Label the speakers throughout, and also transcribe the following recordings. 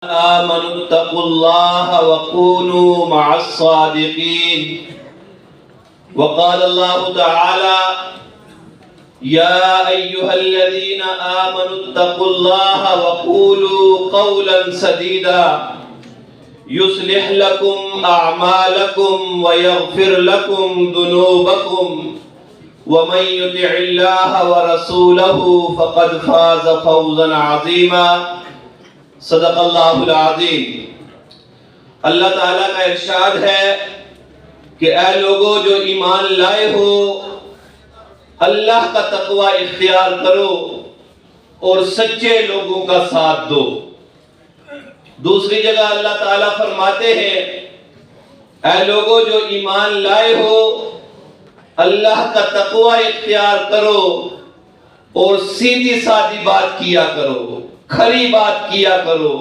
Speaker 1: آمنوا اتقوا الله وكونوا مع الصادقين. وقال الله تعالى: يا أيها الذين آمنوا اتقوا الله وقولوا قولا سديدا يصلح لكم أعمالكم ويغفر لكم ذنوبكم ومن يطع الله ورسوله فقد فاز فوزا عظيما. صدق اللہ العظیم. اللہ تعالیٰ کا ارشاد ہے کہ اے لوگو جو ایمان لائے ہو اللہ کا تقوی اختیار کرو اور سچے لوگوں کا ساتھ دو. دوسری جگہ اللہ تعالیٰ فرماتے ہیں اے لوگو جو ایمان لائے ہو اللہ کا تقوی اختیار کرو اور سیدھی سادھی بات کیا کرو، کھری بات کیا کرو.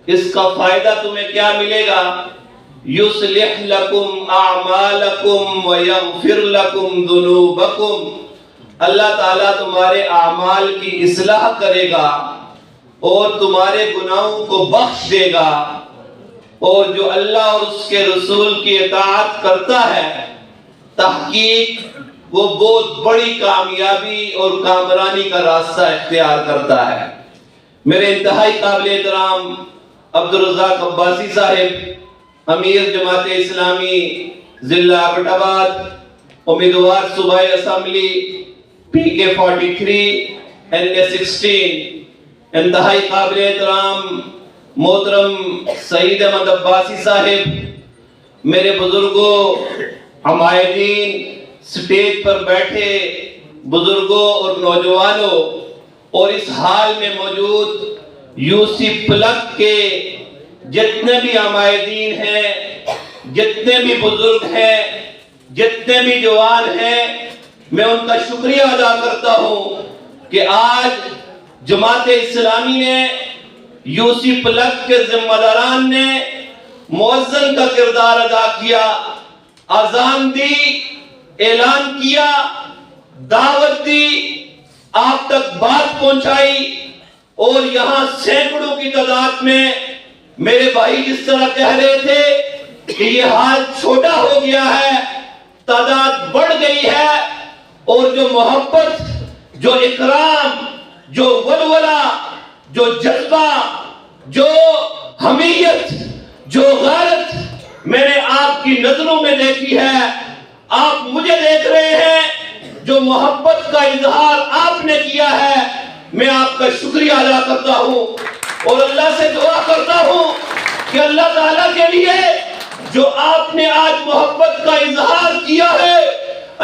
Speaker 1: اس کا فائدہ تمہیں کیا ملے گا؟ یصلح لکم اعمالکم ویغفر لکم ذنوبکم. اللہ تعالیٰ تمہارے اعمال کی اصلاح کرے گا اور تمہارے گناہوں کو بخش دے گا. اور جو اللہ اور اس کے رسول کی اطاعت کرتا ہے تحقیق وہ بہت بڑی کامیابی اور کامرانی کا راستہ اختیار کرتا ہے. میرے انتہائی قابل احترام عبدالرزاق عباسی صاحب، امیر جماعت اسلامی ضلع ایبٹ آباد، امیدوار صوبائی اسمبلی PK 43 NA 16، انتہائی قابل احترام محترم سعید احمد عباسی صاحب، میرے بزرگوں، عمائدین، سٹیج پر بیٹھے بزرگوں اور نوجوانوں، اور اس حال میں موجود یوسی پلک کے جتنے بھی عمائدین ہیں، جتنے بھی بزرگ ہیں، جتنے بھی جوان ہیں، میں ان کا شکریہ ادا کرتا ہوں کہ آج جماعت اسلامی نے، یوسی پلک کے ذمہ داران نے مؤذن کا کردار ادا کیا، اذان دی، اعلان کیا، دعوت دی، آپ تک بات پہنچائی. اور یہاں سینکڑوں کی تعداد میں میرے بھائی جس طرح کہہ رہے تھے کہ یہ حال چھوٹا ہو گیا ہے، تعداد بڑھ گئی ہے، اور جو محبت، جو اکرام، جو ولولہ، جو جذبہ، جو حمیت، جو غیرت میں نے آپ کی نظروں میں دیکھی ہے، آپ مجھے دیکھ رہے ہیں، جو محبت کا اظہار آپ نے کیا ہے، میں آپ کا شکریہ ادا کرتا ہوں اور اللہ سے دعا کرتا ہوں کہ اللہ تعالیٰ کے لیے جو آپ نے آج محبت کا اظہار کیا ہے،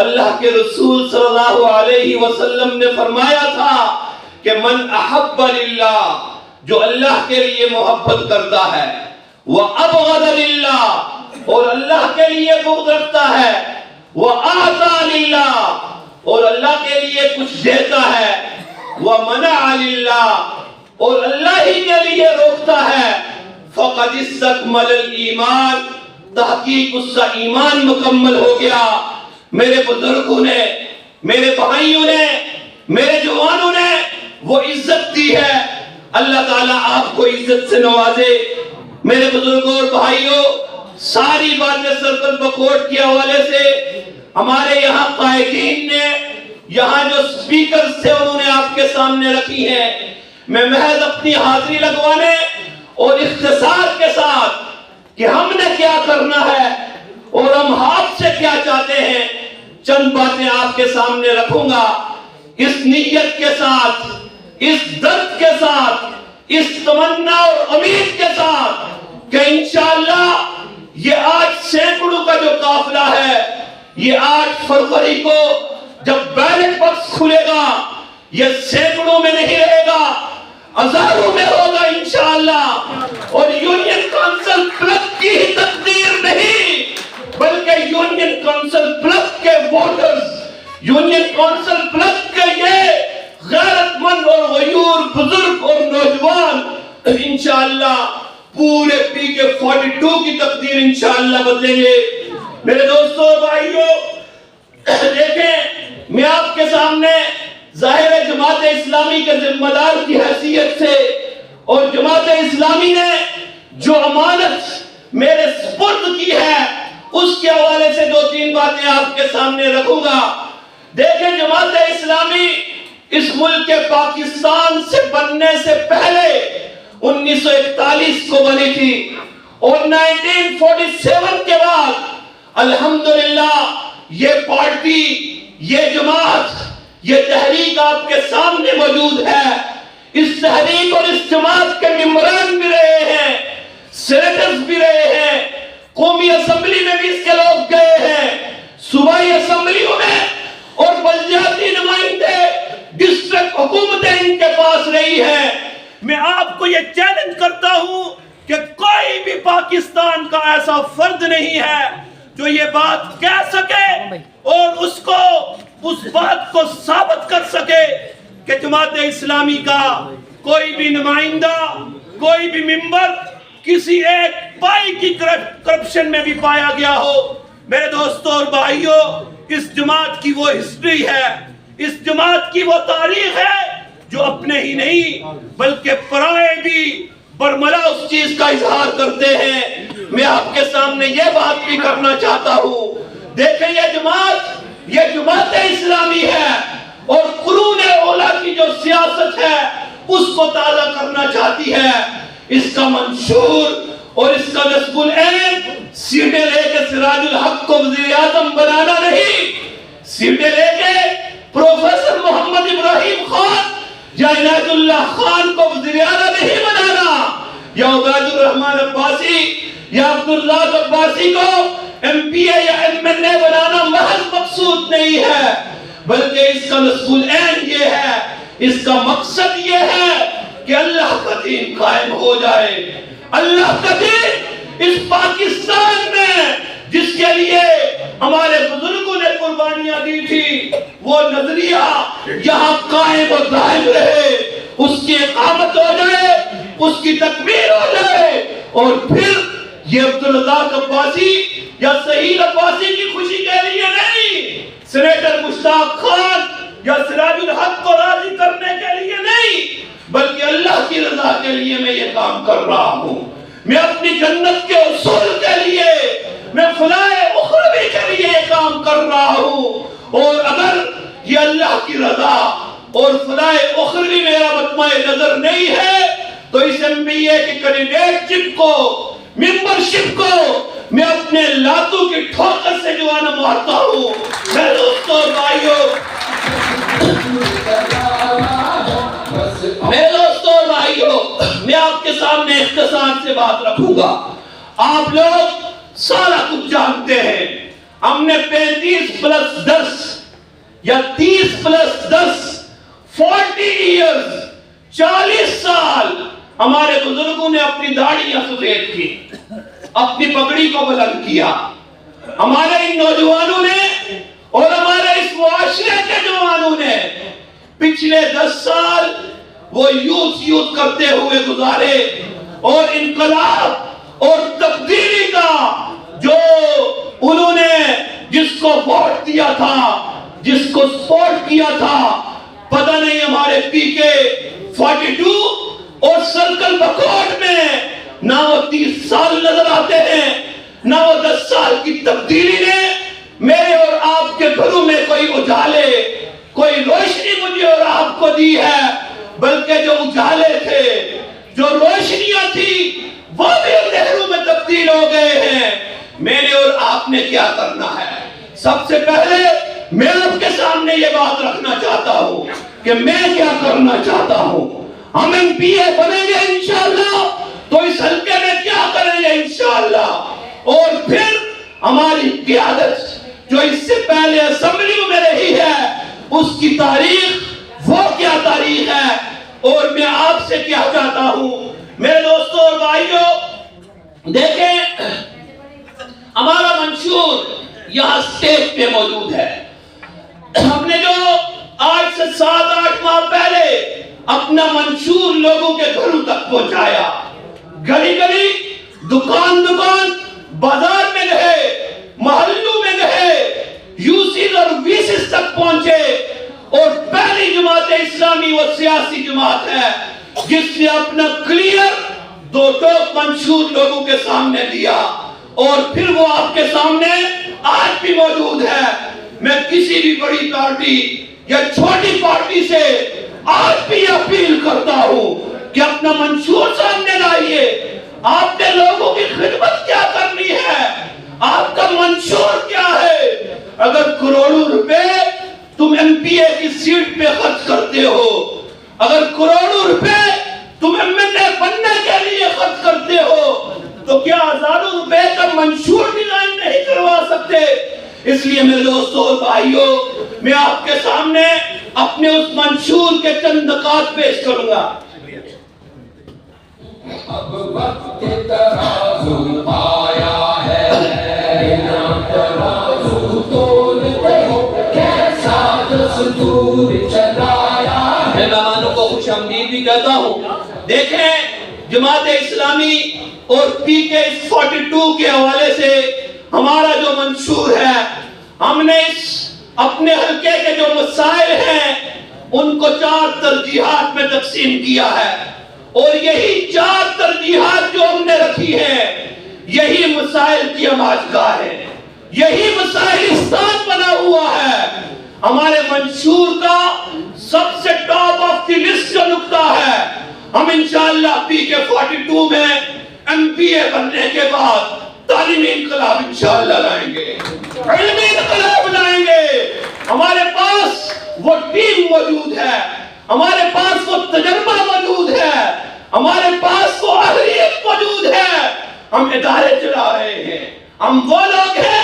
Speaker 1: اللہ کے رسول صلی اللہ علیہ وسلم نے فرمایا تھا کہ من احب للہ، جو اللہ کے لیے محبت کرتا ہے، وَأَبْغَضَ لِلَّهِ، اور اللہ کے لیے بغض رکھتا ہے، وَأَعْطَى لِلَّهِ، اور اللہ کے لیے کچھ دیتا ہے، وَمَنَعَ لِلَّهِ، اور اللہ ہی کے لیے روکتا ہے، فَقَدِ اسْتَكْمَلَ الْإِيمَانِ، تحقیق اس کا ایمان مکمل ہو گیا. میرے بزرگوں نے، میرے بھائیوں نے، میرے جوانوں نے وہ عزت دی ہے. اللہ تعالیٰ آپ کو عزت سے نوازے. میرے بزرگوں اور بھائیوں، ساری باتیں سرکل بکوٹ کے حوالے سے ہمارے یہاں قائدین نے، یہاں جو سپیکرز تھے انہوں نے آپ کے سامنے رکھی ہیں. میں محض اپنی حاضری لگوانے اور اختصار کے ساتھ کہ ہم نے کیا کرنا ہے اور ہم آپ سے کیا چاہتے ہیں چند باتیں آپ کے سامنے رکھوں گا، اس نیت کے ساتھ، اس درد کے ساتھ، اس تمنا اور امید کے ساتھ کہ انشاءاللہ یہ آج سینکڑوں کا جو قافلہ ہے، یہ 8 فروری کو جب بیلٹ باکس کھلے گا یہ سینکڑوں میں نہیں رہے گا، ہزاروں میں ہوگا انشاءاللہ. اور یونین کونسل پلک کی ہی تقدیر نہیں بلکہ یونین کونسل پلک کے ووٹرز، یونین کونسل پلک کے یہ غیرت مند اور غیور بزرگ اور نوجوان انشاءاللہ پورے PK 42 کی تقدیر انشاءاللہ بدلیں گے. میرے دوستوں اور بھائیوں، دیکھیں میں آپ کے سامنے ظاہر جماعت اسلامی کے ذمہ دار کی حیثیت سے اور جماعت اسلامی نے جو امانت میرے سپرد کی ہے اس کے حوالے سے 2-3 باتیں آپ کے سامنے رکھوں گا۔ دیکھیں، جماعت اسلامی اس ملک کے پاکستان سے بننے سے پہلے 1941 کو بنی تھی، اور 1947 کے بعد الحمدللہ یہ پارٹی، یہ جماعت، یہ تحریک آپ کے سامنے موجود ہے۔ اس تحریک اور اس جماعت کے ممبران بھی رہے ہیں، سینیٹرز بھی رہے ہیں، قومی اسمبلی میں بھی اس کے لوگ گئے ہیں، صوبائی اسمبلیوں میں اور بلدیاتی نمائندے، ڈسٹرکٹ حکومتیں ان کے پاس رہی ہیں۔ میں آپ کو یہ چیلنج کرتا ہوں کہ کوئی بھی پاکستان کا ایسا فرد نہیں ہے جو یہ بات کہہ سکے اور اس بات کو ثابت کر سکے کہ جماعت اسلامی کا کوئی بھی نمائندہ، کوئی بھی ممبر کسی ایک پائی کی کرپشن میں بھی پایا گیا ہو۔ میرے دوستوں اور بھائیوں، اس جماعت کی وہ ہسٹری ہے، اس جماعت کی وہ تاریخ ہے جو اپنے ہی نہیں بلکہ پرائے بھی برملا اس چیز کا اظہار کرتے ہیں۔ میں آپ کے سامنے یہ بات بھی کرنا چاہتا ہوں، دیکھیں یہ جماعت اسلامی ہے اور قرون اولیٰ کی جو سیاست ہے اس کو تازہ کرنا چاہتی ہے۔ اس کا منشور اور اس کا نصب العین سیٹیں لے کے سراج الحق کو وزیر اعظم بنانا نہیں، سیٹیں لے کے پروفیسر محمد ابراہیم خان یا عنایت اللہ خان کو وزیر اعلیٰ نہیں بنانا، یا عبید الرحمن عباسی یا عبداللہ عباسی کو ایم پی اے یا ایم این اے بنانا محض مقصود نہیں ہے، بلکہ اس کا نصب العین یہ ہے، اس کا مقصد یہ ہے کہ اللہ کا دین قائم ہو جائے۔ اللہ کا دین اس پاکستان میں جس کے لیے ہمارے بزرگوں نے قربانیاں دی تھی، وہ نظریہ یہاں قائم و دائم رہے، اس کی اقامت ہو جائے، اس کی تکمیل ہو جائے، اور پھر یہ عبداللہ عباسی یا سہیل عباسی کی خوشی کے لیے نہیں، سینیٹر مشتاق خان یا سراج الحق کو راضی کرنے کے لیے نہیں، بلکہ اللہ کی رضا کے لیے میں یہ کام کر رہا ہوں۔ میں اپنی جنت کے اصول کے لیے، میں فلاح اخروی کے لیے یہ کام کر رہا ہوں، اور اگر یہ اللہ کی رضا اور فلاح اخروی میرا مطمع نظر نہیں ہے تو اس ایم بی اے کی کینڈیڈیٹ شپ کو، ممبرشپ کو میں اپنے لاتوں کی ٹھوکر سے جوانا مارتا ہوں۔ میرے دوستوں اور بھائیوں، میں آپ کے سامنے اختصار سے بات رکھوں گا۔ آپ لوگ سارا کچھ جانتے ہیں، ہم نے 35+10 یا 30+10 40 ایئرز 40 سال ہمارے بزرگوں نے اپنی داڑھیاں سفید کی، اپنی پگڑی کو بلند کیا۔ ہمارے ان نوجوانوں نے اور ہمارے اس معاشرے کے جوانوں نے پچھلے 10 سال وہ یوتھ کرتے ہوئے گزارے، اور انقلاب اور تبدیلی کا جو انہوں نے جس کو ووٹ دیا تھا، جس کو سپورٹ کیا تھا، پتہ نہیں ہمارے پی کے 42 اور سرکل بکوٹ میں نہ وہ 30 سال نظر آتے ہیں، نہ وہ 10 سال کی تبدیلی نے میرے اور آپ کے گھروں میں کوئی اجالے، کوئی روشنی مجھے اور آپ کو دی ہے، بلکہ جو اجالے تھے، جو روشنیاں تھی، وہ بھی اندھیروں میں تبدیل ہو گئے ہیں۔ میرے اور آپ نے کیا کرنا ہے؟ سب سے پہلے میں آپ کے سامنے یہ بات رکھنا چاہتا ہوں کہ میں کیا کرنا چاہتا ہوں۔ ہم ایم پی اے بنیں گے انشاءاللہ تو اس حلقے میں کیا کریں گے انشاءاللہ، اور پھر ہماری قیادت جو اس سے پہلے اسمبلیوں میں رہی ہے اس کی تاریخ وہ کیا تاریخ ہے، اور میں آپ سے کیا چاہتا ہوں۔ میرے دوستوں اور بھائیوں، دیکھیں ہمارا منشور یہاں سٹیج پہ موجود ہے۔ ہم نے جو آج سے 7-8 ماہ پہلے اپنا منشور لوگوں کے گھروں تک پہنچایا، گلی گلی، دکان دکان، بازار میں گئے، محلوں میں گئے، یوسیز اور ویسیز تک پہنچے، اور پہلی جماعت اسلامی وہ سیاسی جماعت ہے جس نے اپنا منشور لوگوں کے سامنے دیا اور پھر وہ آپ کے سامنے آج بھی موجود ہے۔ میں کسی بھی بڑی پارٹی یا چھوٹی پارٹی سے آج بھی اپیل کرتا ہوں کہ اپنا منشور سامنے لائیے۔ آپ نے لوگوں کی خدمت کیا کرنی ہے، آپ کا منشور کیا ہے؟ اگر کروڑوں روپے تم ایم پی اے کی سیٹ پہ خرچ کرتے ہو، اگر کروڑوں روپے تم ایم ایل اے بننے کے لیے خرچ کرتے ہو، تو کیا ہزاروں روپے کا منشور ڈیزائن نہیں کروا سکتے؟ اس لیے میرے دوستوں اور بھائیوں، میں آپ کے سامنے اپنے اس منشور کے چند نکات پیش کروں گا۔
Speaker 2: اب وقت ترازو آیا ہے، ترازو تولتے ہو، کیسا دستور چلایا ہے۔
Speaker 1: میں مہمانوں کو خوش آمدید بھی کہتا ہوں۔ دیکھیں، جماعت اسلامی اور پی کے 42 کے حوالے سے ہمارا جو منشور ہے، ہم نے اپنے حلقے کے جو مسائل ہیں ان کو 4 ترجیحات میں تقسیم کیا ہے، اور یہی 4 ترجیحات جو ہم نے رکھی ہیں، یہی مسائل کی آماجگاہ ہے، یہی مسائل اسلام بنا ہوا ہے۔ ہمارے منشور کا سب سے ٹاپ آف دی لسٹ جو نکتہ ہے، ہم انشاءاللہ پی کے 42 میں ایم پی اے بننے کے بعد تعلیمی انقلاب انشاءاللہ لائیں گے، علمی انقلاب لائیں گے۔ ہمارے پاس وہ ٹیم موجود ہے، ہمارے پاس وہ تجربہ موجود ہے، ہمارے پاس وہ اہلیت موجود ہے۔ ہم ادارے چلا رہے ہیں، ہم وہ لوگ ہیں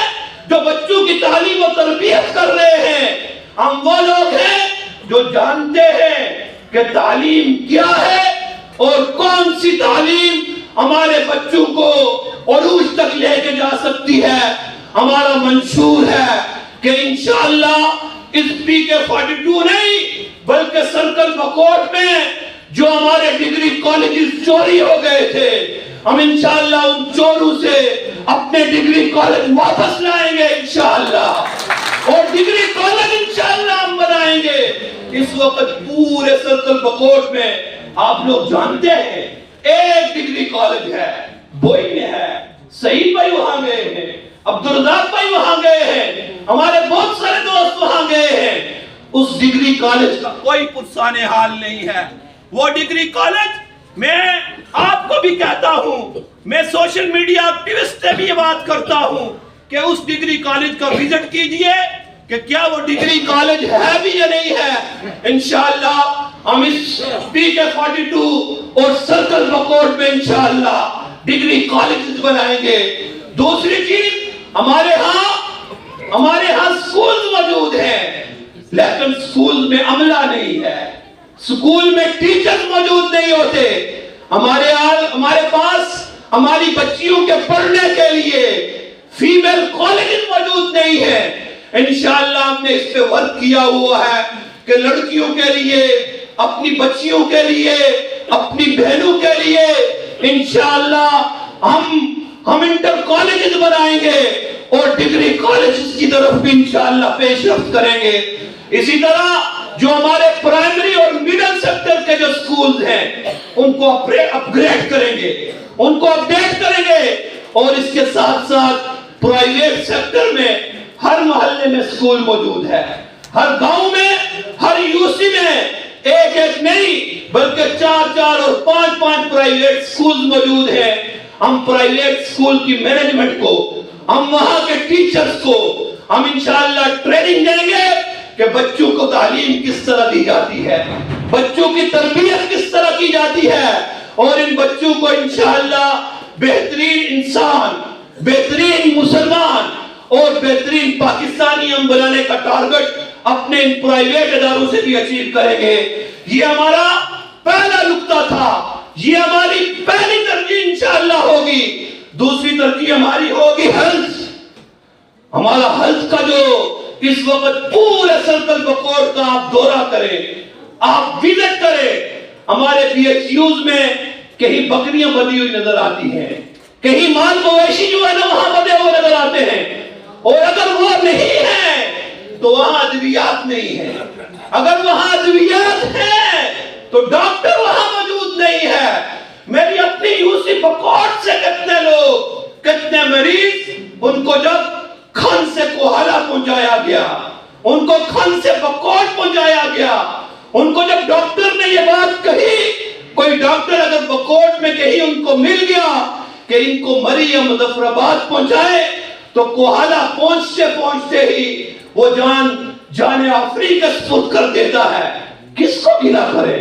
Speaker 1: جو بچوں کی تعلیم و تربیت کر رہے ہیں، ہم وہ لوگ ہیں جو جانتے ہیں کہ تعلیم کیا ہے اور کون سی تعلیم ہمارے بچوں کو عروج تک لے کے جا سکتی ہے۔ ہمارا منشور ہے کہ انشاءاللہ اس پی کے 42 نہیں بلکہ سرکل بکوٹ میں جو ہمارے ڈگری کالجز چوری ہو گئے تھے، ہم انشاءاللہ ان چوروں سے اپنے ڈگری کالج واپس لائیں گے انشاءاللہ، اور ڈگری کالج انشاءاللہ ہم بنائیں گے۔ اس وقت پورے سرکل بکوٹ میں آپ لوگ جانتے ہیں ایک ڈگری کالج ہے، بوئی میں ہے، سعید بھائی وہاں گئے ہیں، عبدالرزاق بھائی وہاں گئے ہیں، ہمارے بہت سارے دوست وہاں گئے ہیں۔ اس ڈگری کالج کا کوئی پرسان حال نہیں ہے۔ وہ ڈگری کالج، میں آپ کو بھی کہتا ہوں، میں سوشل میڈیا ایکٹیوسٹ سے بھی یہ بات کرتا ہوں کہ اس ڈگری کالج کا وزٹ کیجئے کہ کیا وہ ڈگری کالج ہے بھی یا نہیں ہے۔ انشاءاللہ ہم اس پی کے 42 اور سرکل بکوٹ میں انشاءاللہ ڈگری کالجز بنائیں گے۔ دوسری چیز، ہمارے ہاں سکول موجود ہیں، لیکن سکول میں عملہ نہیں ہے، سکول میں ٹیچرز موجود نہیں ہوتے۔ ہمارے پاس ہماری بچیوں کے پڑھنے کے لیے فیمیل کالجز موجود نہیں ہیں۔ انشاءاللہ ہم نے اس پہ ورک کیا ہوا ہے کہ لڑکیوں کے لیے، اپنی بچیوں کے لیے، اپنی بہنوں کے لیے انشاءاللہ ہم انٹر کالجز بنائیں گے اور ڈگری کالجز کی طرف بھی انشاءاللہ پیش رفت کریں گے۔ اسی طرح جو ہمارے پرائمری اور میڈل سیکٹر کے جو سکولز ہیں ان کو اپ گریڈ کریں گے، ان کو اپڈیٹ کریں گے، اور اس کے ساتھ ساتھ پرائیویٹ سیکٹر میں ہر محلے میں سکول موجود ہے، ہر گاؤں میں، ہر یوسی میں ایک نہیں بلکہ 4 اور 5 پرائیویٹ سکول موجود ہیں۔ ہم پرائیویٹ سکول کی مینجمنٹ کو، ہم وہاں کے ٹیچرز کو ہم انشاءاللہ ٹریننگ دیں گے کہ بچوں کو تعلیم کس طرح دی جاتی ہے، بچوں کی تربیت کس طرح کی جاتی ہے، اور ان بچوں کو انشاءاللہ بہترین انسان، بہترین مسلمان اور بہترین پاکستانی ہم بنانے کا ٹارگٹ اپنے ان پرائیویٹ اداروں سے بھی اچیو کریں گے۔ یہ ہمارا پہلا نقطہ تھا، یہ ہماری پہلی ترجیح انشاءاللہ ہوگی۔ دوسری ترجیح ہماری ہوگی ہیلتھ۔ ہمارا ہیلتھ کا جو اس وقت پورے سرکل بکوٹ کا آپ دورہ کریں، آپ وزٹ کریں، ہمارے پی ایچ یوز میں کہیں بکریاں بندھی ہوئی نظر آتی ہیں، کہیں مال مویشی جو ہے نا وہاں بندھے ہوئے نظر آتے ہیں، اور اگر وہ نہیں ہے تو وہاں ادویات نہیں ہے، اگر وہاں ادویات ہیں تو ڈاکٹر وہاں موجود نہیں ہے۔ میری اپنی یوسی بکوٹ سے کتنے لوگ، کتنے مریض، ان کو جب کھن سے کوہلا پہنچایا گیا، ان کو کھن سے بکوٹ پہنچایا گیا، ان کو جب ڈاکٹر نے یہ بات کہی، کوئی ڈاکٹر اگر بکوٹ میں کہیں ان کو مل گیا کہ ان کو مری یا مظفر آباد پہنچائے، تو کوہلا پہنچتے ہی وہ جان آفری کا سپرد کر دیتا ہے۔ کس کو گلا کرے،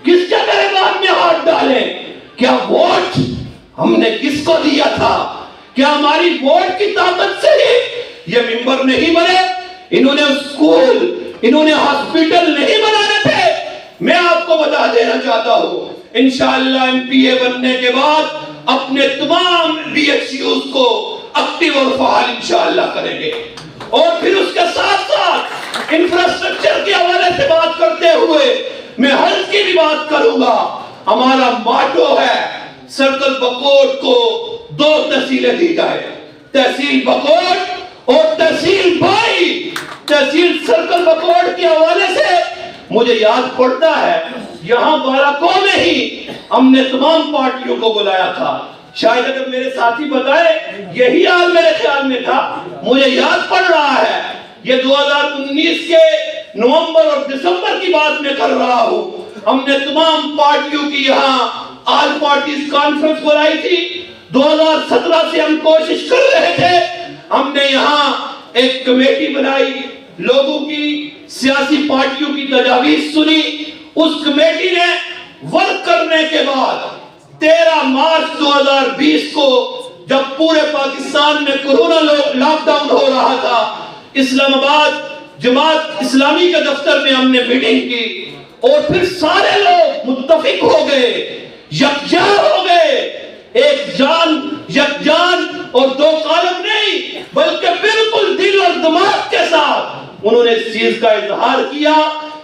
Speaker 1: کس کے گریبان میں ہاتھ ڈالیں؟ کیا ووٹ ہم نے کس کو دیا تھا؟ کیا ہماری ووٹ کی طاقت سے ہی یہ ممبر نہیں بنے؟ انہوں نے اسکول، انہوں نے ہاسپٹل نہیں بنانے تھے۔ میں آپ کو بتا دینا چاہتا ہوں، انشاءاللہ ایم پی اے بننے کے بعد اپنے تمام بی ایچ یوز کو ایکٹیو اور فعال انشاءاللہ کریں گے۔ اور پھر اس کے ساتھ ساتھ انفراسٹرکچر کے حوالے سے بات کرتے ہوئے میں ہیلتھ کی بھی بات کروں گا۔ ہمارا ماٹو ہے سرکل بکوٹ کو 2 تحصیلیں دی جائے، تحصیل بکوٹ اور تحصیل بائی۔ تحصیل سرکل بکوٹ کے حوالے سے مجھے یاد پڑتا ہے یہاں باراکو میں ہی ہم نے تمام پارٹیوں کو بلایا تھا، شاید اگر میرے ساتھی بتائے یہی حال میرے خیال میں تھا، مجھے یاد پڑ رہا ہے۔ یہ 2019 کے نومبر اور دسمبر کی بات میں کر رہا ہوں، ہم نے تمام پارٹیوں کی یہاں آل پارٹیز کانفرنس بلائی تھی۔ 2017 سے ہم کوشش کر رہے تھے، ہم نے یہاں ایک کمیٹی بنائی، لوگوں کی، سیاسی پارٹیوں کی تجاویز سنی، اس کمیٹی نے ورک کرنے کے بعد 13 مارچ 2020 کو جب پورے پاکستان میں کورونا لاک ڈاؤن ہو رہا تھا، اسلام آباد جماعت اسلامی کے دفتر میں ہم نے میٹنگ کی اور پھر سارے لوگ متفق ہو گئے، یکجا ہو گئے، ایک جان اور 2 کالم نہیں بلکہ بالکل دل اور دماغ کے ساتھ انہوں نے اس چیز کا اظہار کیا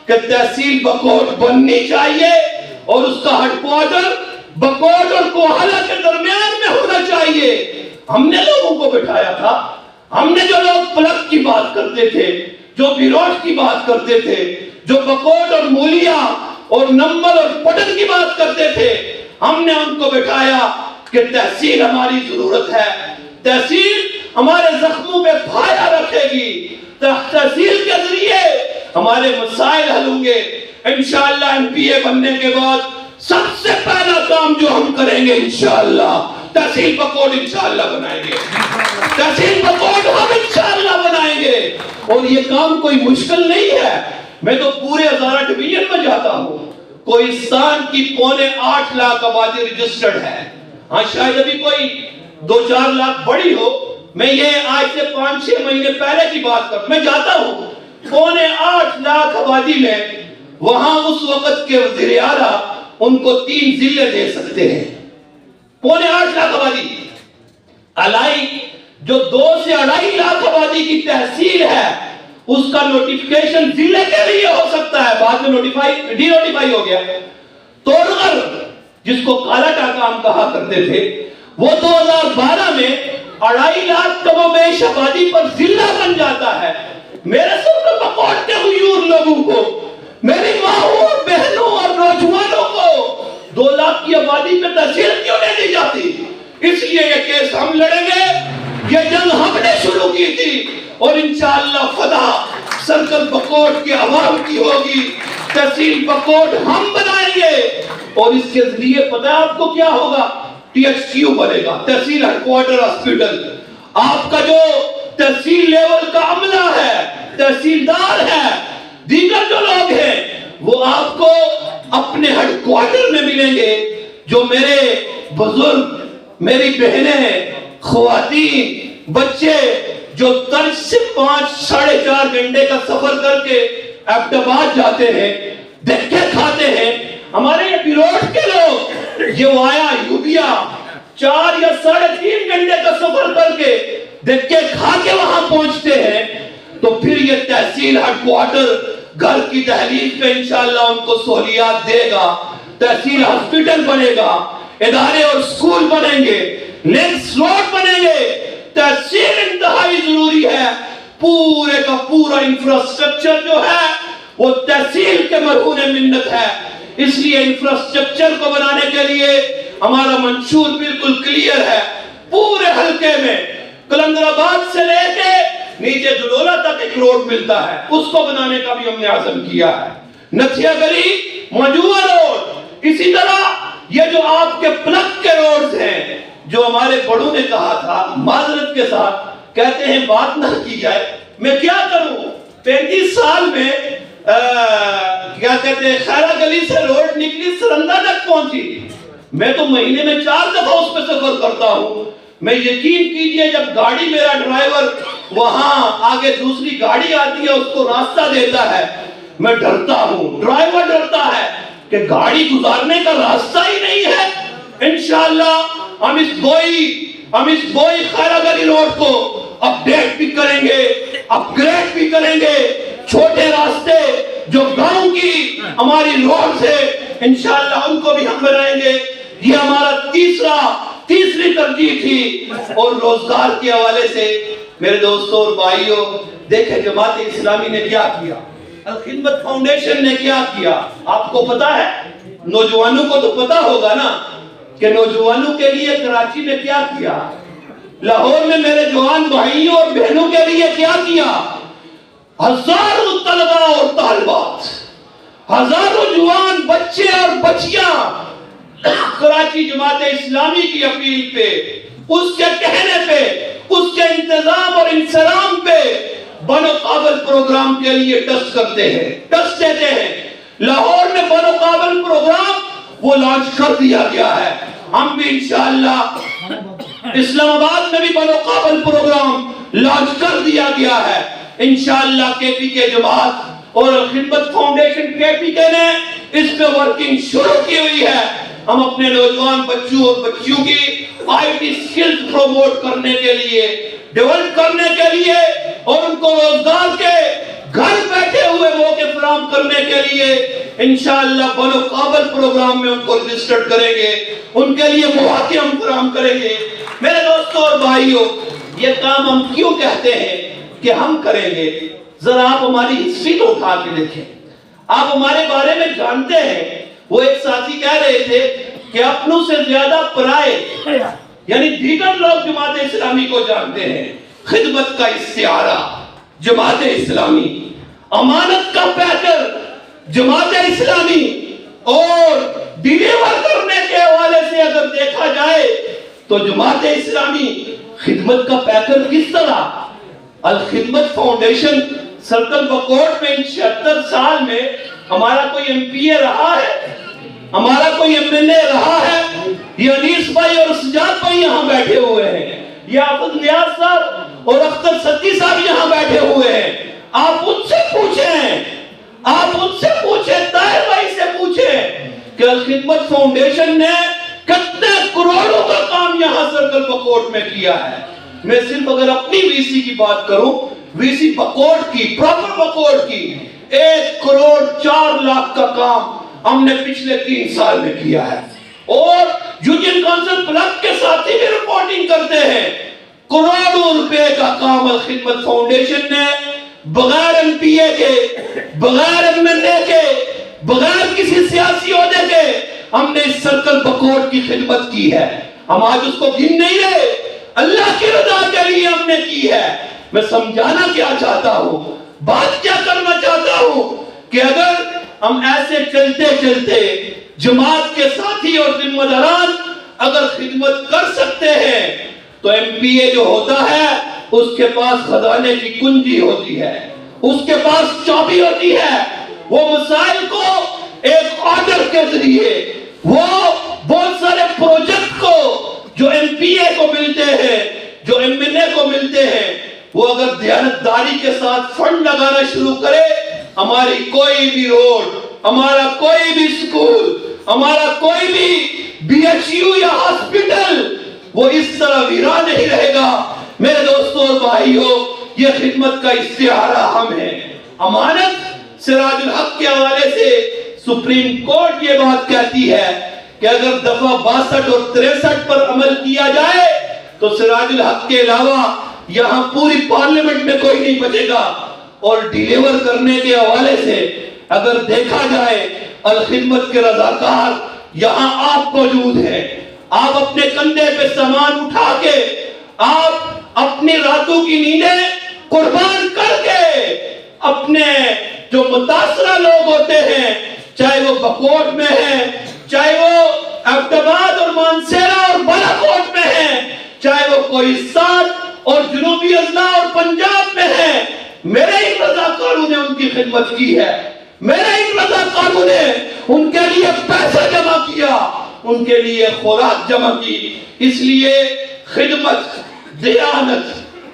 Speaker 1: کہ تحصیل بکوٹ بننی چاہیے اور اس کا ہیڈ کوارٹر بکوٹ اور کوہلا کے درمیان میں ہونا چاہیے۔ ہم نے لوگوں کو بٹھایا تھا، ہم نے جو لوگ پلک کی بات کرتے تھے، جو بیروٹ کی بات کرتے تھے، جو بکوٹ اور مولیا اور نمبل اور پٹن کی بات کرتے تھے، ہم نے ان کو بٹھایا کہ تحصیل ہماری ضرورت ہے، تحصیل ہمارے زخموں پہ پھایا رکھے گی، تحصیل کے ذریعے ہمارے مسائل حل ہوں گے۔ انشاءاللہ ایم پی اے بننے کے بعد سب سے پہلا کام جو ہم کریں گے انشاءاللہ تحصیل بکوٹ انشاءاللہ بنائیں گے، تحصیل بکوٹ ہم انشاءاللہ بنائیں گے۔ اور یہ کام کوئی مشکل نہیں ہے، میں تو پورے ہزارہ ڈویژن میں جاتا ہوں، کوہستان کی 8.25 لاکھ آبادی رجسٹرڈ ہے، ہاں شاید ابھی کوئی 2-4 لاکھ بڑی ہو، میں یہ آج سے 5-6 مہینے پہلے کی بات کرتا ہوں، میں جاتا ہوں 8.25 لاکھ آبادی میں، وہاں اس وقت کے وزیر اعلیٰ ان کو 3 ضلع دے سکتے ہیں، 8.25 لاکھ آبادی الائی جو 2 سے 2.5 لاکھ آبادی کی تحصیل ہے، اس کا نوٹیفیکیشن ضلع کے لیے ہو سکتا ہے، بعد میں ڈی نوٹیفائی ہو گیا۔ تورغر جس کو کالا ٹاکا ہم کہا کرتے تھے، وہ 2012 میں 2.5 لاکھ کم و بیش آبادی پر ضلع بن جاتا ہے۔ میرے سب بکوٹ کے غیور لوگوں کو، میری ماں بہنوں اور نوجوانوں کو 2 لاکھ کی آبادی پہ تحصیل کیوں نہیں دی جاتی؟ اس لیے یہ کیس ہم لڑیں گے، یہ جنگ ہم نے شروع کی تھی اور انشاءاللہ فتح سرکل بکوٹ کے عوام کی ہوگی، تحصیل بکوٹ ہم بنائیں گے اور اس کے ذریعے پتہ ہے آپ کو کیا ہوگا؟ ٹی ایچ کیو بنے گا، تحصیل ہیڈ کوارٹر ہاسپٹل۔ آپ کا جو تحصیل لیول کا عملہ ہے، تحصیلدار ہے، دیگر جو لوگ ہیں، وہ آپ کو اپنے ہیڈ کوارٹر میں ملیں گے۔ جو میرے بزرگ، میری بہنیں، خواتین، بچے جو 3 سے 5-4.5 گھنٹے کا سفر کر کے ایبٹ آباد جاتے ہیں، دھکے کھاتے ہیں، ہمارے یہ بیروٹ کے لوگ یہ آیا یوبیا 4 یا 3.5 گھنٹے کا سفر کر کے دھکے کھا کے وہاں پہنچتے ہیں، تو پھر یہ تحصیل ہیڈ کوارٹر گھر کی دہلیز پہ انشاءاللہ ان کو سہولیات دے گا، تحصیل ہاسپٹل بنے گا، ادارے اور سکول بنیں گے، لنکس روڈ بنیں گے۔ تحصیل انتہائی ضروری ہے، پورے کا پورا انفراسٹرکچر جو ہے وہ تحصیل کے مرہون منت ہے۔ اس لیے انفراسٹرکچر کو بنانے کے لیے ہمارا منشور بالکل کلیئر ہے. پورے حلقے میں کلندر آباد سے لے کے نیچے دلولا تک ایک روڈ ملتا ہے, اس کو بنانے کا بھی ہم نے عزم کیا ہے. نتھیا گلی, موجوہ روڈ, اسی طرح یہ جو آپ کے پلک کے روڈز ہیں, جو ہمارے بڑوں نے کہا تھا, معذرت کے ساتھ کہتے ہیں بات نہ کی جائے, میں کیا کروں, 35 سال میں کیا کہتے ہیں خیرہ گلی سے روڈ نکلی سرندہ تک پہنچی. میں تو مہینے میں 4 دفعہ اس پہ سفر کرتا ہوں. میں یقین کیجئے جب گاڑی میرا ڈرائیور وہاں آگے دوسری گاڑی آتی ہے اس کو راستہ دیتا ہے, میں ڈرتا ہوں, ڈرائیور ڈرتا ہے کہ گاڑی گزارنے کا راستہ ہی نہیں ہے. انشاءاللہ ہم اس بوئی خیرہ گلی روڈ کو اپڈیٹ بھی کریں گے, اپ گریڈ بھی کریں گے. چھوٹے راستے جو گاؤں کی ہماری روڈ سے انشاءاللہ ان کو بھی ہم بنائیں گے. یہ ہمارا تیسری ترجیح تھی. اور روزگار کے حوالے سے میرے دوستوں اور بھائیوں, دیکھیں جماعت اسلامی نے کیا کیا, الخدمت فاؤنڈیشن نے کیا کیا, آپ کو پتا ہے, نوجوانوں کو تو پتا ہوگا نا کہ نوجوانوں کے لیے کراچی میں کیا کیا, لاہور میں میرے جوان بھائیوں اور بہنوں کے لیے کیا کیا. ہزاروں طلباء اور طالبات, ہزاروں جوان بچے اور بچیاں کراچی جماعت اسلامی کی اپیل پہ, اس کے کہنے پہ, اس کے انتظام اور انسلام پہ بنو قابل پروگرام کے لیے ٹسٹ کرتے ہیں, ٹسٹ دیتے ہیں. لاہور میں بنو قابل پروگرام وہ لانچ کر دیا گیا ہے. ہم بھی انشاءاللہ اسلام آباد میں بھی بنو قابل پروگرام لانچ کر دیا گیا ہے. انشاءاللہ کے پی کے جماعت اور خدمت فاؤنڈیشن کے پی کے نے اس پہ ورکنگ شروع کی ہوئی ہے. ہم اپنے نوجوان بچوں اور بچیوں کی آئی ٹی سکلز پروموٹ کرنے کے لیے, ڈیولپ کرنے کے لیے, اور ان کو روزگار کے گھر بیٹھے ہوئے موقع فراہم کرنے کے لیے انشاءاللہ بنو قابل پروگرام میں ان کو رجسٹرڈ کریں گے, ان کے لیے مواقع ہم فراہم کریں گے. میرے دوستوں اور بھائیوں, یہ کام ہم کیوں کہتے ہیں کہ ہم کریں گے, ذرا آپ ہماری ہسٹری کو اٹھا کے دیکھیں, آپ ہمارے بارے میں جانتے ہیں. وہ ایک ساتھی کہہ رہے تھے کہ اپنوں سے زیادہ پرائے یعنی دیگر لوگ جماعت اسلامی کو جانتے ہیں. خدمت کا استعارہ جماعت اسلامی, امانت کا پیکر جماعت اسلامی, اور ڈیلیور کرنے کے حوالے سے اگر دیکھا جائے تو جماعت اسلامی خدمت کا پیکر کس طرح. الخدمت فاؤنڈیشن سرکل بکوٹ میں 76 سال میں ہمارا کوئی ایم پی اے رہا ہے, ہمارا کوئی ایم ایل اے رہا ہے. یہ انیس بھائی اور سجاد بھائی یہاں بیٹھے ہوئے ہیں, یہ حافظ نیاز صاحب اور اختر ستی صاحب یہاں بیٹھے ہوئے ہیں. آپ ان سے پوچھیں, طاہر بھائی سے پوچھیں کہ الخدمت فاؤنڈیشن نے کتنے کروڑوں کا کام یہاں سرکل بکوٹ میں کیا ہے. میں صرف اگر اپنی وی سی کی بات کروں, وی سی بکوٹ کی, پراپر بکوٹ کی 1 کروڑ 4 لاکھ کا کام ہم نے پچھلے 3 سال میں کیا ہے. اور یونین کونسل پلک کے ساتھی بھی رپورٹنگ کرتے ہیں. کروڑوں روپے کا کام الخدمت فاؤنڈیشن نے بغیر ایم پی اے کے, بغیر ایم ایل اے کے, بغیر کسی سیاسی عہدے کے ہم نے اس سرکل بکوٹ کی خدمت کی ہے. ہم آج اس کو گن نہیں رہے, اللہ کی رضا کے لیے ہم نے کی ہے. میں سمجھانا کیا چاہتا ہوں, بات کیا کرنا چاہتا ہوں کہ اگر ہم ایسے چلتے چلتے جماعت کے ساتھی اور ذمہ داران اگر خدمت کر سکتے ہیں تو ایم پی اے جو ہوتا ہے اس کے پاس خزانے کی کنجی ہوتی ہے, اس کے پاس چابی ہوتی ہے. وہ مسائل کو ایک آرڈر کے ذریعے, وہ بہت سارے پروجیکٹ کو جو ایم پی اے کو ملتے ہیں, جو ایم ایل اے کو ملتے ہیں, وہ اگر دیانتداری کے ساتھ فنڈ لگانا شروع کرے, ہماری کوئی بھی روڈ, ہمارا کوئی بھی سکول, ہمارا کوئی بھی ایچ یو یا ہاسپٹل وہ اس طرح ویران نہیں رہے گا. میرے دوستوں اور بھائیوں, یہ خدمت کا استعارہ ہم ہیں. امانت سراج الحق کے حوالے سے سپریم کورٹ یہ بات کہتی ہے کہ اگر دفعہ 62 اور 63 پر عمل کیا جائے تو سراج الحق کے علاوہ یہاں پوری پارلیمنٹ میں کوئی نہیں بچے گا. اور ڈیلیور کرنے کے حوالے سے اگر دیکھا جائے, الخدمت کے رضاکار یہاں آپ موجود ہیں, آپ اپنے کندھے پہ سامان اٹھا کے، آپ اپنی راتوں کی نیندیں قربان کر کے اپنے جو متاثرہ لوگ ہوتے ہیں، چاہے وہ بکوٹ میں ہیں، چاہے وہ عبدآباد اور مانسیرا اور بالاکوٹ میں ہیں، چاہے وہ کوہستان اور جنوبی اضلاع اور پنجاب میں ہیں، میرے ان رضاکاروں نے ان کی خدمت کی ہے، میرے ان رضاکاروں نے ان کے لیے پیسہ جمع کیا، ان کے لیے خوراک جمع کی۔ اس لیے خدمت، دیانت،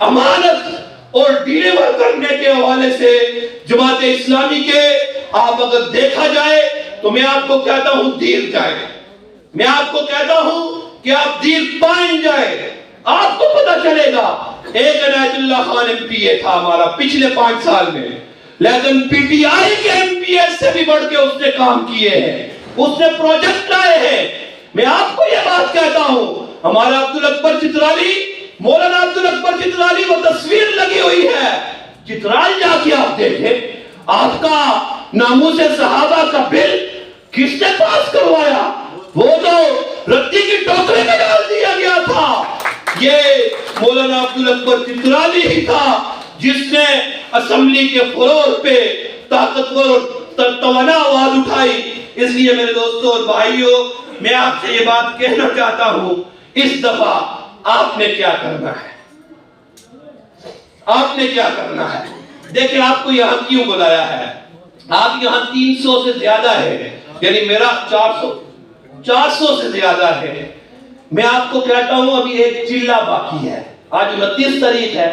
Speaker 1: امانت اور ڈیلیور کرنے کے حوالے سے جماعت اسلامی کے آپ اگر دیکھا جائے تو میں آپ کو کہتا ہوں دیر جائے، میں آپ کو کہتا ہوں کہ آپ دیر پائیں جائے۔ آپ کو پتہ چلے گا، ایک عنایت اللہ خان ایم پی اے تھا ہمارا پچھلے 5 سال میں، لیکن پی ٹی آئی کے ایم پی اے سے بھی بڑھ کے اس نے کام کیے ہیں، اس نے پروجیکٹ لائے ہیں۔ میں آپ کو یہ بات کہتا ہوں، ہمارا عبدالاکبر چترالی، مولانا عبدالاکبر چترالی، وہ تصویر لگی ہوئی ہے، چترال جا کے آپ دیکھیں، آپ کا ناموس صحابہ کا بل کس نے پاس کروایا؟ وہ تو رتی کی ٹوکری میں ڈال دیا گیا تھا۔ یہ مولانا عبدالاکبر چترالی ہی تھا جس نے اسمبلی کے فلور پہ طاقتور اور توانا آواز اٹھائی۔ اس لیے میرے دوستوں اور بھائیوں، میں آپ سے یہ بات کہنا چاہتا ہوں، اس دفعہ آپ نے کیا کرنا ہے؟ آپ نے کیا کرنا ہے؟ دیکھیں آپ کو یہاں کیوں بلایا ہے؟ آپ یہاں 300 سے زیادہ ہے، یعنی میرا 400 سے زیادہ ہے۔ میں آپ کو کہتا ہوں ابھی ایک چلہ باقی ہے، آج 29 تاریخ ہے،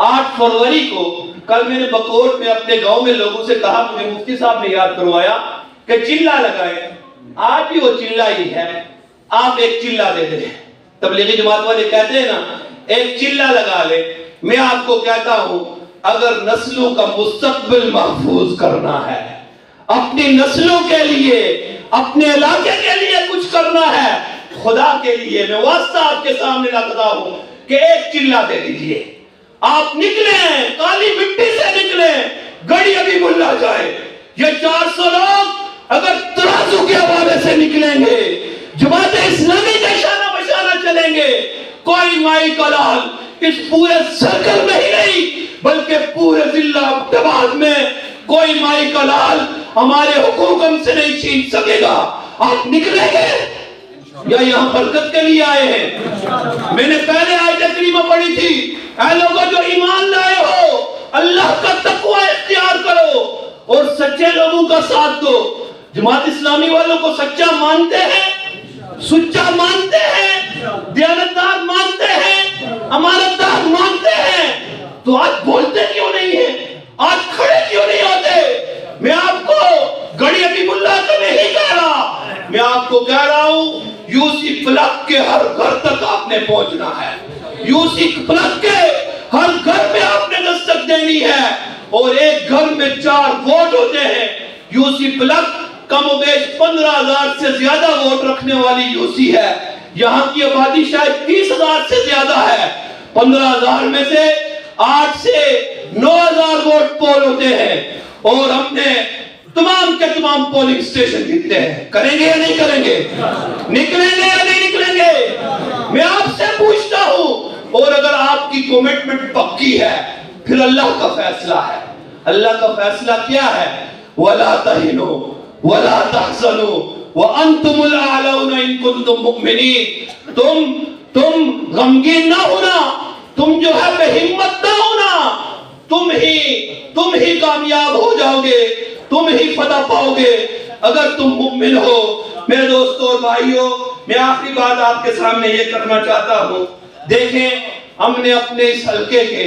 Speaker 1: 8 فروری کو کل میں نے بکوٹ میں اپنے گاؤں میں لوگوں سے کہا، مجھے مفتی صاحب نے یاد کروایا کہ چلہ لگائیں، آج بھی وہ چلہ ہی ہے، آپ ایک چلہ دے دیں۔ تبلیغی جماعت والے کہتے ہیں نا ایک چلہ لگا لے۔ میں آپ کو کہتا ہوں اگر نسلوں کا مستقبل محفوظ کرنا ہے، اپنی نسلوں کے لیے، اپنے علاقے کے لیے کچھ کرنا ہے، خدا کے لیے میں واسطہ آپ کے سامنے رکھتا ہوں کہ ایک چلہ دے دیجئے۔ آپ نکلیں، کالی مٹی سے نکلیں، گڑی ابھی بھلا جائے۔ یہ 400 لوگ اگر ترازو کے حوالے سے نکلیں گے، جماعت اسلامی کے شانہ بشانہ چلیں گے، کوئی مائی کلال اس پورے سرکل میں ہی نہیں بلکہ پورے ضلع عبدآباد میں کوئی مائی کلال ہمارے حقوق ہم سے نہیں چھین سکے گا۔ آپ نکلیں گے یا یہاں برکت کے لیے آئے ہیں؟ میں نے پہلے آیت کریمہ پڑھی تھی، اے لوگوں جو ایمان لائے ہو، اللہ کا تقوی اختیار کرو اور سچے لوگوں کا ساتھ دو۔ جماعت اسلامی والوں کو سچا مانتے ہیں، سچا مانتے ہیں، دیانتدار مانتے ہیں، امانتدار مانتے ہیں، تو آج بولتے کیوں نہیں ہیں؟ آج کھڑے کیوں نہیں ہوتے؟ میں آپ کو گڑی ابھی ملا کا نہیں کہہ رہا، میں آپ کو کہہ رہا ہوں یوسی پلک کے ہر گھر تک آپ نے پہنچنا ہے، یوسی پلک کے ہر گھر میں آپ نے دستک دینی ہے، اور ایک گھر میں 4 ووٹ ہوتے ہیں۔ یوسی پلک کم و بیش 15,000 سے زیادہ ووٹ رکھنے والی یوسی ہے، یہاں کی آبادی شاید 30,000 سے زیادہ ہے۔ 15,000 میں سے 8 سے 9,000 ووٹ پول ہوتے ہیں، اور ہم نے تمام کے تمام پولنگ سٹیشن جیتے ہیں۔ کریں گے یا نہیں کریں گے؟ نکلیں گے یا نہیں نکلیں گے؟ میں آپ سے پوچھتا ہوں، اور اگر آپ کی کمٹمنٹ پکی ہے پھر اللہ کا فیصلہ ہے۔ اللہ کا فیصلہ کیا ہے؟ وَلَا تَهِنُوا وَلَا تَحْزَنُوا وَأَنْتُمُ الْأَعْلَوْنَ إِن كُنتُم مُؤْمِنِينَ۔ تم غمگین نہ ہونا، تم جو ہے بے ہمت نہ ہونا، تم ہی کامیاب ہو جاؤ گے، تم ہی فتح پاؤ گے اگر تم مومن ہو۔ میرے دوستوں اور بھائیوں، میں آخری بات آپ کے سامنے یہ کرنا چاہتا ہوں، دیکھیں ہم نے اپنے اس حلقے کے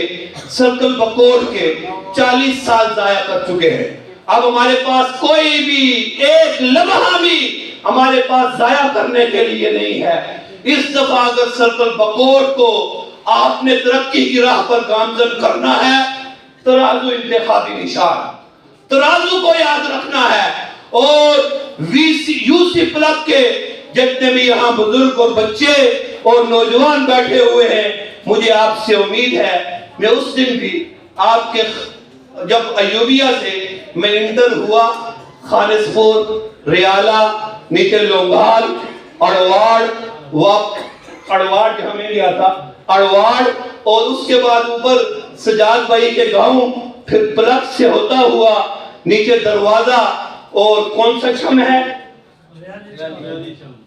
Speaker 1: سرکل بکوٹ کے 40 سال ضائع کر چکے ہیں۔ اب ہمارے پاس کوئی بھی ایک لمحہ بھی ہمارے پاس ضائع کرنے کے لیے نہیں ہے۔ اس دفعہ اگر سرکل بکوٹ کو آپ نے ترقی کی راہ پر گامزن کرنا ہے، ترازو انتخابی نشان، ترازو کو یاد رکھنا ہے، اور یوسی پلک کے جتنے بھی یہاں بزرگ اور بچے اور نوجوان بیٹھے ہوئے ہیں، مجھے آپ سے امید ہے، میں اس دن بھی آپ کے جب ایوبیہ سے میں انٹر ہوا، خانس پور، ریالہ، نیچے لونگال اڑواڑ اڑواڑ جہاں میں گیا تھا، اڑواڑ، اور اس کے بعد اوپر سجاد بھائی کے گاؤں، پھر پلک سے ہوتا ہوا نیچے دروازہ، اور کون سا چھم ہے،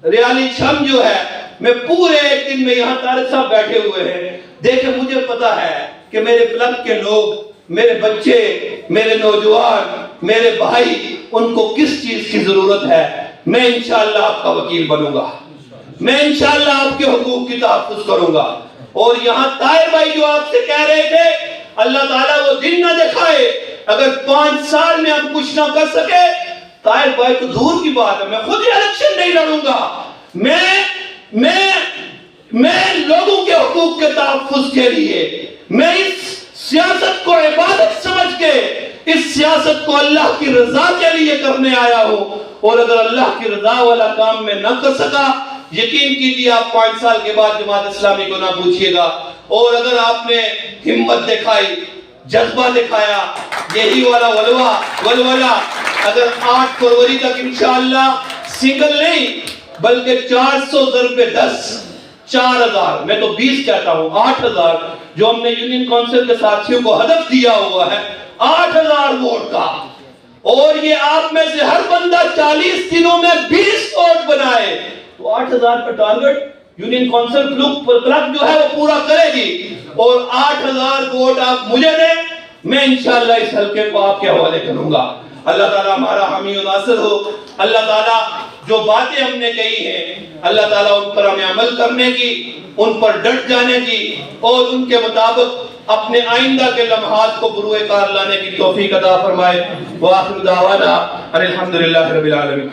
Speaker 1: ریالی چھم جو ہے. میں پورے ایک دن میں یہاں طارق صاحب بیٹھے ہوئے ہیں. دیکھیں مجھے پتا ہے کہ میرے پلک کے لوگ، میرے بچے، میرے نوجوان، میرے بھائی، ان کو کس چیز کی ضرورت ہے. میں انشاءاللہ آپ کا وکیل بنوں گا، میں انشاءاللہ آپ کے حقوق کی تحفظ کروں گا. اور یہاں طاہر بھائی جو آپ سے کہہ رہے تھے، اللہ تعالیٰ وہ دن نہ دکھائے اگر 5 سال میں ہم کچھ نہ کر سکے. طاہر بھائی تو دور کی بات ہے، میں خود ہی الیکشن نہیں لڑوں گا. میں لوگوں کے حقوق کے تحفظ کے لیے، میں اس سیاست کو عبادت سمجھ کے، اس سیاست کو اللہ کی رضا کے لیے کرنے آیا ہوں. اور اگر اللہ کی رضا والا کام میں نہ کر سکا، یقین کیجیے آپ 5 سال کے بعد جماعت اسلامی کو نہ پوچھئے گا. اور اگر آپ نے ہمت دکھائی، جذبہ دکھایا، یہی والا ولولہ، اگر 8 فروری تک انشاءاللہ سنگل نہیں بلکہ 400 ضرب 10، 4000، میں تو 20 کہتا ہوں، 8000 جو ہم نے یونین کونسل کے ساتھیوں کو ہدف دیا ہوا ہے، 8000 ووٹ کا. اور یہ آپ میں سے ہر بندہ 40 دنوں میں 20 ووٹ بنائے تو 8000 کا ٹارگٹ یونین کونسل کلب جو ہے وہ پورا کرے گی. اور 8000 ووٹ آپ مجھے دیں، میں انشاءاللہ اس حلقے کو آپ کے حوالے کروں گا. اللہ تعالیٰ ہمارا حامی و ناصر ہو. اللہ تعالیٰ جو باتیں ہم نے کہی ہیں، اللہ تعالیٰ ان پر ہمیں عمل کرنے کی، ان پر ڈٹ جانے کی، اور ان کے مطابق اپنے آئندہ کے لمحات کو بروئے کار لانے کی توفیق عطا فرمائے. وآخر دعوانا ان الحمدللہ رب العالمین.